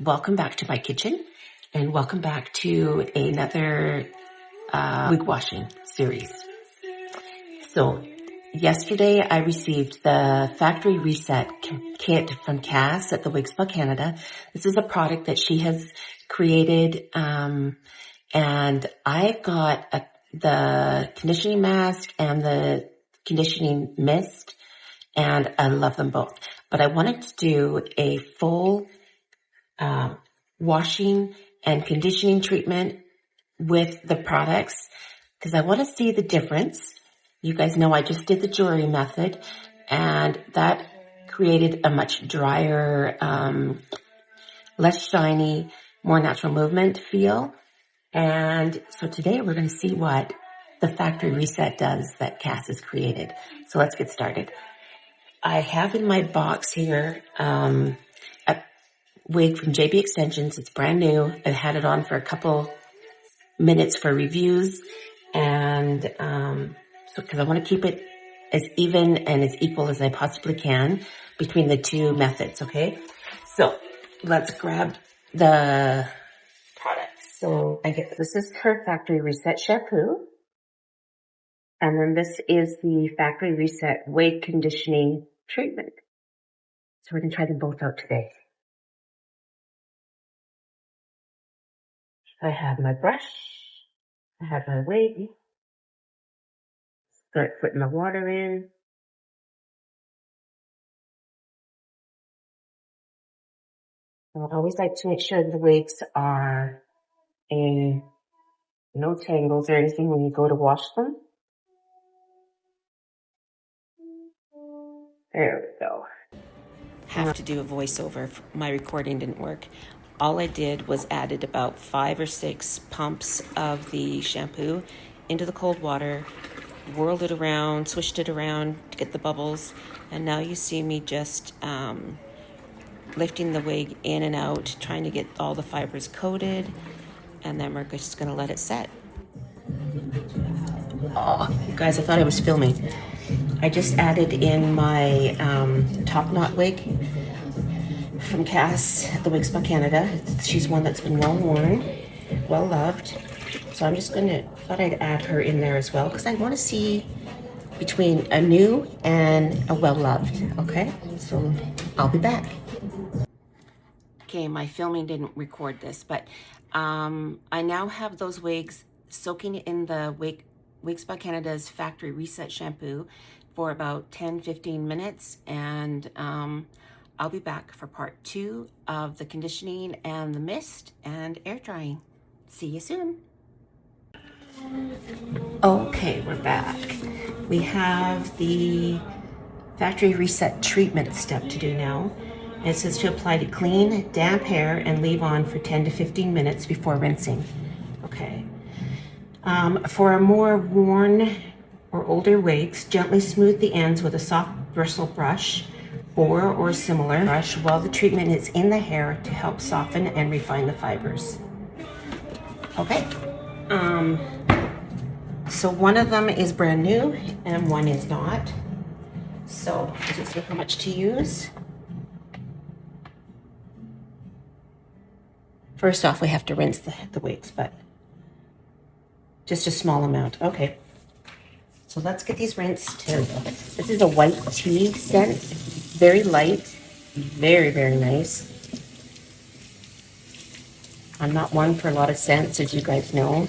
welcome back to my kitchen, and welcome back to another wig washing series. So yesterday I received the factory reset kit from Cass at the Wigs Lab Canada. This is a product that she has created, and I got the conditioning mask and the conditioning mist, and I love them both. But I wanted to do a full washing and conditioning treatment with the products because I want to see the difference. You guys know I just did the jewelry method, and that created a much drier, less shiny, more natural movement feel. And so today we're going to see what the factory reset does that Cass has created. So let's get started. I have in my box here a wig from JB Extensions. It's brand new. I've had it on for a couple minutes for reviews, and so because I want to keep it as even and as equal as I possibly can between the two methods, okay? So let's grab the products. So this is her factory reset shampoo, and then this is the factory reset wig conditioning treatment. So we're going to try them both out today. I have my brush, I have my wig, start putting the water in. I always like to make sure the wigs are in no tangles or anything when you go to wash them. There we go. Have to do a voiceover. My recording didn't work. All I did was added about 5 or 6 pumps of the shampoo into the cold water, whirled it around, swished it around to get the bubbles, and now you see me just lifting the wig in and out, trying to get all the fibers coated, and then we're just going to let it set. Oh, you guys, I thought I was filming. I just added in my top knot wig from Cass at the Wigs Lab Canada. She's one that's been well worn, well loved. So I'm just thought I'd add her in there as well because I want to see between a new and a well loved. Okay, so I'll be back. Okay, my filming didn't record this, but I now have those wigs soaking in the Wigs Lab Canada's factory reset shampoo for about 10-15 minutes, and I'll be back for part 2 of the conditioning and the mist and air drying. See you soon. Okay, we're back. We have the factory reset treatment step to do now. It says to apply to clean, damp hair and leave on for 10 to 15 minutes before rinsing. Okay. For a more worn or older wigs, gently smooth the ends with a soft bristle brush or similar brush while the treatment is in the hair to help soften and refine the fibers. Okay. So one of them is brand new and one is not. So I just see how much to use. First off, we have to rinse the wigs, but just a small amount. Okay. So let's get these rinsed. This is a white tea scent. Very light. Very, very nice. I'm not one for a lot of scents, as you guys know.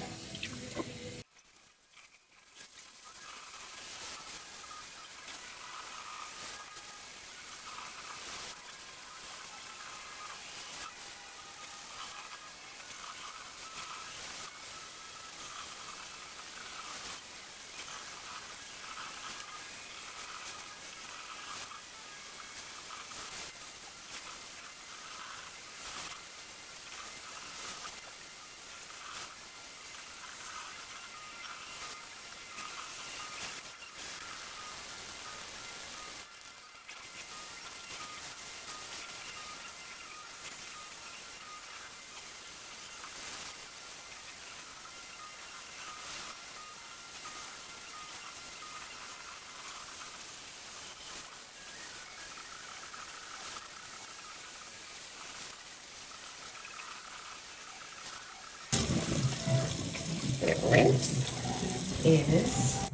rinse is,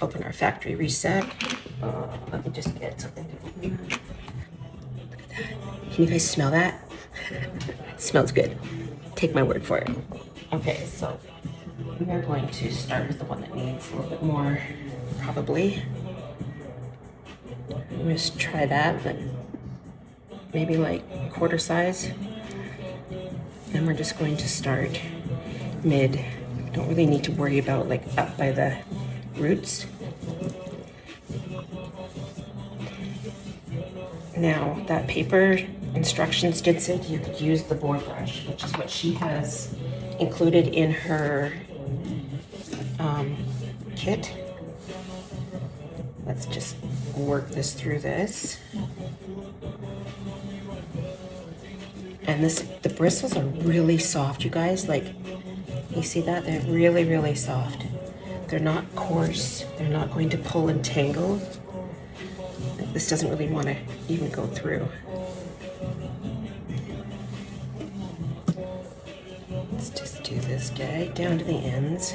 open our factory reset. Let me just get something to open that. Look at that. Can you guys smell that? It smells good. Take my word for it. Okay, so we are going to start with the one that needs a little bit more, probably. Just try that, but maybe like quarter size. And we're just going to start mid. Don't really need to worry about like up by the roots. Now that paper instructions did say you could use the board brush, which is what she has included in her kit. Let's just work this through this. And the bristles are really soft, you guys. Like, you see that? They're really, really soft. They're not coarse. They're not going to pull and tangle. This doesn't really want to even go through. Let's just do this guy down to the ends.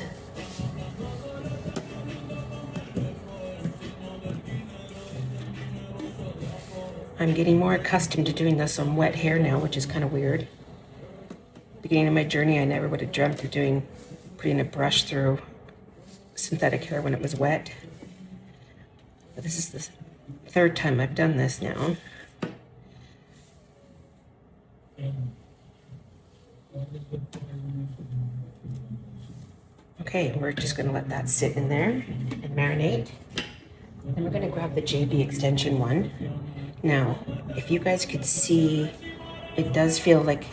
I'm getting more accustomed to doing this on wet hair now, which is kind of weird. Beginning of my journey, I never would have dreamt of putting a brush through synthetic hair when it was wet. But this is the third time I've done this now. Okay, we're just going to let that sit in there and marinate. Then we're going to grab the JB extension one. Now, if you guys could see, it does feel like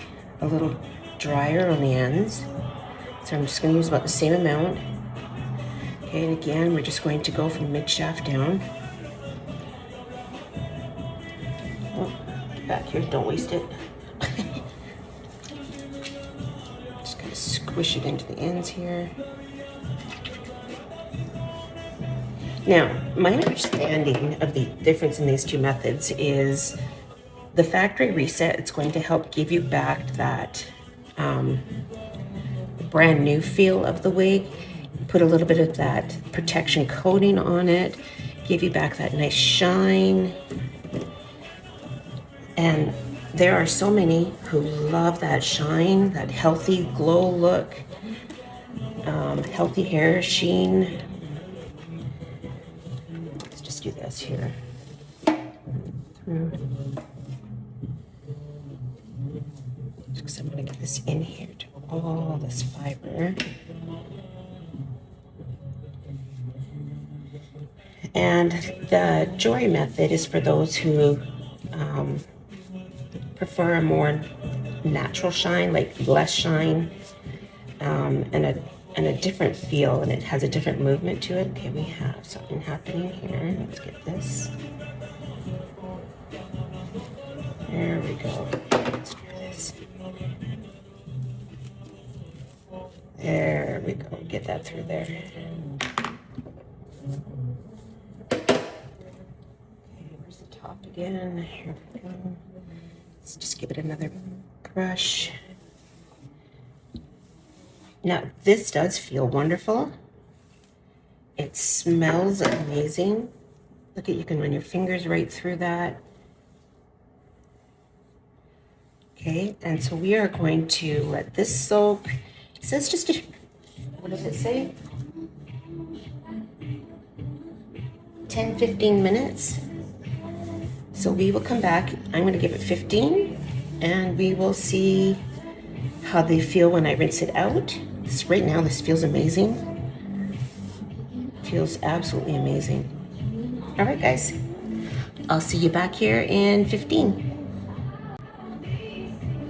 a little drier on the ends. So I'm just going to use about the same amount. Okay, and again, we're just going to go from mid shaft down. Oh, get back here, don't waste it. Just going to squish it into the ends here. Now, my understanding of the difference in these two methods is the factory reset, it's going to help give you back that brand new feel of the wig, put a little bit of that protection coating on it, give you back that nice shine. And there are so many who love that shine, that healthy glow look, healthy hair sheen. Do this here through, because I'm going to get this in here to all this fiber. And the Jory method is for those who prefer a more natural shine, like less shine, and a different feel, and it has a different movement to it. Okay, we have something happening here. Let's get this. There we go. Let's do this. There we go. Get that through there. Okay, where's the top again? Here we go. Let's just give it another brush. Now, this does feel wonderful. It smells amazing. Look at, you can run your fingers right through that. Okay, and so we are going to let this soak. It says just a, what does it say? 10-15 minutes. So we will come back. I'm going to give it 15, and we will see how they feel when I rinse it out. Right now, this feels amazing. Feels absolutely amazing. All right, guys. I'll see you back here in 15.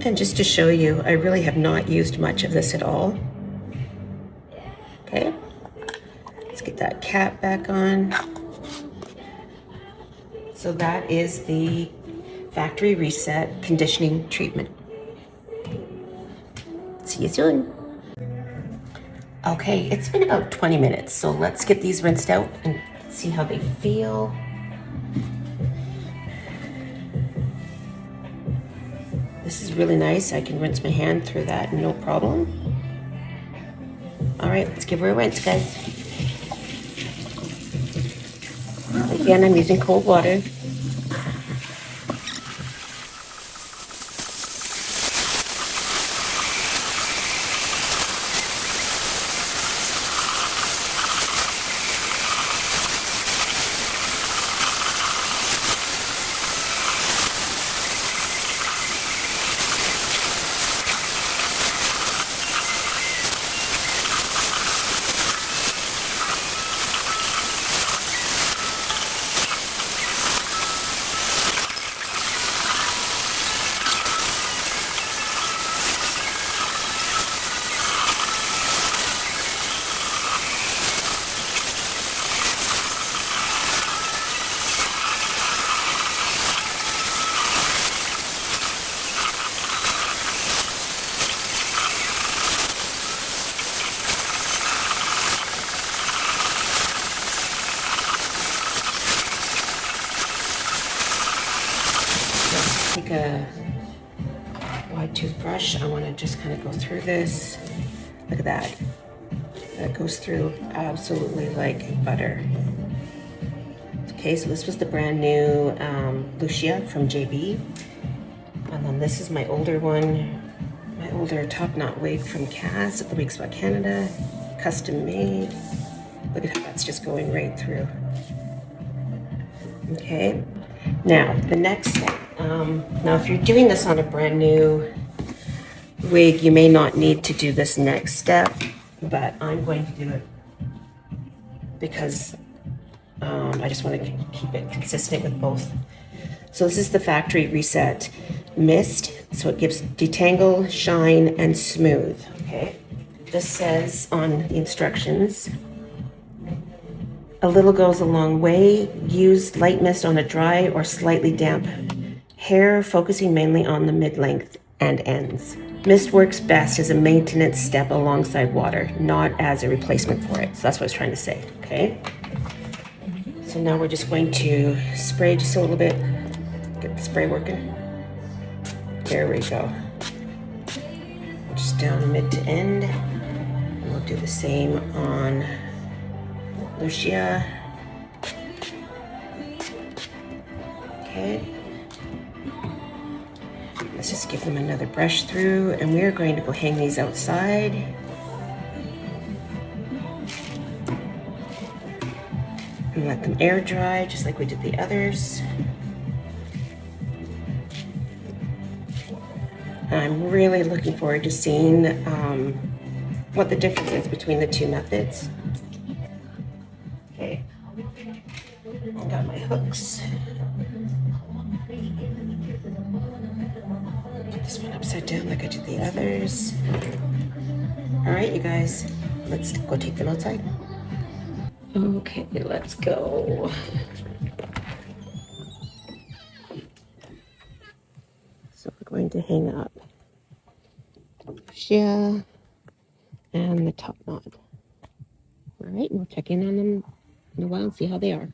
And just to show you, I really have not used much of this at all. Okay. Let's get that cap back on. So that is the factory reset conditioning treatment. See you soon. Okay, it's been about 20 minutes, so let's get these rinsed out and see how they feel. This is really nice. I can rinse my hand through that, no problem. right, let's give her a rinse, guys. Again, I'm using cold water. Take a wide toothbrush. I want to just kind of go through this. Look at that. That goes through absolutely like butter. Okay, so this was the brand new Lucia from JB. And then this is my older one, my older top knot wig from Cass at the Wigs Lab Canada, custom made. Look at how that's just going right through. Okay, now the next step. Now if you're doing this on a brand new wig, you may not need to do this next step, but I'm going to do it because I just want to keep it consistent with both. So this is the factory reset mist. So it gives detangle, shine, and smooth. Okay. This says on the instructions, a little goes a long way. Use light mist on a dry or slightly damp hair, focusing mainly on the mid-length and ends. Mist works best as a maintenance step alongside water, not as a replacement for it. So that's what I was trying to say, okay? So now we're just going to spray just a little bit, get the spray working. There we go. Just down mid to end. And we'll do the same on Lucia. Okay. Let's just give them another brush through, and we're going to go hang these outside. And let them air dry, just like we did the others. I'm really looking forward to seeing what the difference is between the two methods. Okay, I got my hooks. Put this one upside down like I did the others. All right, you guys, let's go take them outside. Okay, let's go. So we're going to hang up Lucia and the top knot. All right, we'll check in on them in a while and see how they are.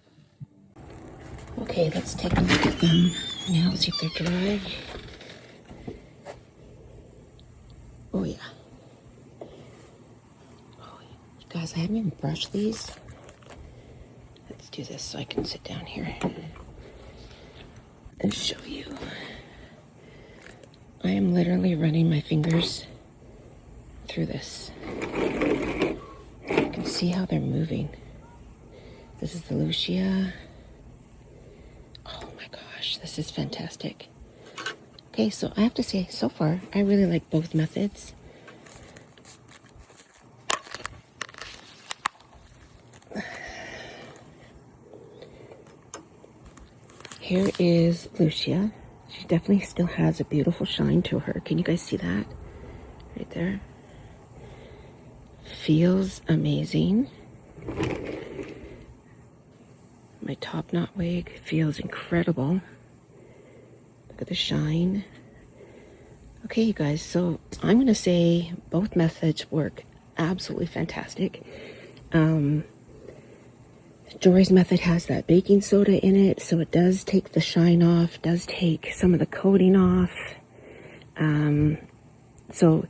Okay, let's take a look at them now, see if they're dry. Oh yeah. Oh, you guys, I haven't even brushed these. Let's do this so I can sit down here and show you. I am literally running my fingers through this. You can see how they're moving. This is the Lucia. Oh my gosh, this is fantastic. Okay, so I have to say, so far, I really like both methods. Here is Lucia. She definitely still has a beautiful shine to her. Can you guys see that? Right there. Feels amazing. My top knot wig feels incredible. Look at the shine. Okay, you guys, so I'm going to say both methods work absolutely fantastic. Jory's method has that baking soda in it, so it does take the shine off, does take some of the coating off. So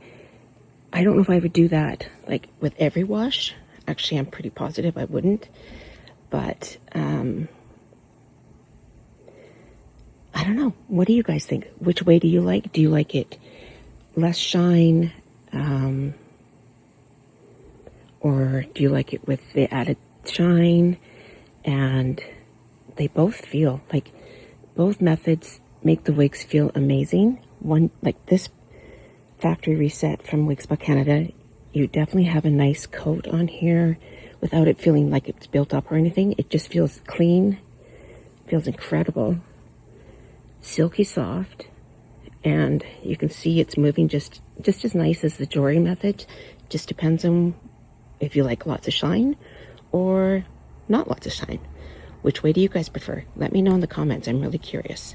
I don't know if I would do that like with every wash. Actually, I'm pretty positive I wouldn't. But I don't know. What do you guys think? Which way do you like? Do you like it less shine? Or do you like it with the added shine? And they both feel like, both methods make the wigs feel amazing. One, like this factory reset from Wigs by Canada, you definitely have a nice coat on here without it feeling like it's built up or anything. It just feels clean, feels incredible, silky soft, and you can see it's moving just as nice as the jewelry method. Just depends on if you like lots of shine or not lots of shine. Which way do you guys prefer? Let me know in the comments. I'm really curious.